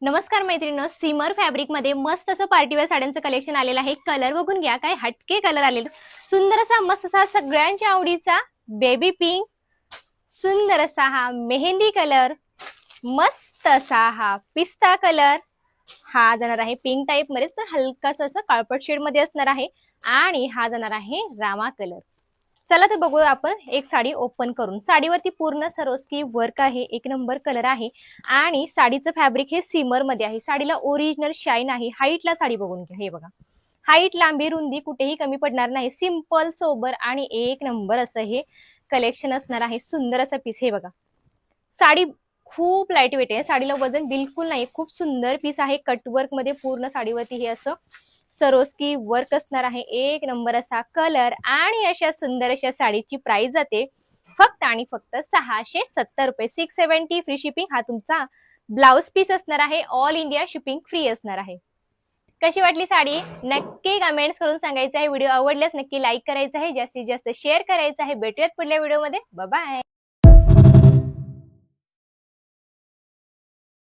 नमस्कार मैत्रिणींनो, seamer fabric मध्ये मस्त असं पार्टीवेअर साड्यांचं कलेक्शन आलेलं आहे। कलर बघून घ्या, काय हटके कलर आलेले, सुंदर असा मस्त असा सगळ्यांच्या आवडीचा बेबी पिंक, सुंदर असा हा मेहंदी कलर, मस्त असा हा पिस्ता कलर, हा जाणार आहे पिंक टाइप मध्येच पण हलकासा असं काळपट शेड मध्ये असणार आहे, आणि हा जाणार आहे रामा कलर। चला तर बघूया आपण एक साडी ओपन करून। साडीवरती पूर्ण सरोस्की वर्क आहे, एक नंबर कलर आहे, आणि साडीचं फॅब्रिक हे सीमर मध्ये आहे। साडीला ओरिजिनल शाईन आहे। हाईटला साडी बघून घ्या, हे बघा, हाईट लांबी रुंदी कुठेही कमी पडणार नाही। सिंपल सोबर आणि एक नंबर असं हे कलेक्शन असणार आहे। सुंदर असं पीस, हे बघा, साडी खूप लाईट वेट आहे, साडीला वजन बिलकुल नाही। खूप सुंदर पीस आहे, कटवर्क मध्ये पूर्ण साडीवरती हे असं सरोस्की वर्क असणार आहे। एक नंबर असा कलर, आणि अशा सुंदर अशा साडीची प्राइस जाते फक्त आणि फक्त 670 रुपये, 670 फ्री शिपिंग। हा तुमचा ब्लाउज पीस असणार आहे, ऑल इंडिया शिपिंग फ्री असणार आहे। कशी वाटली साडी नक्की कमेंट्स करून सांगायचं आहे। व्हिडिओ आवडल्यास नक्की लाईक करायचं आहे, जास्तीत जास्त शेअर करायचं आहे। भेटूयात पुढल्या व्हिडिओमध्ये, बाय बाय।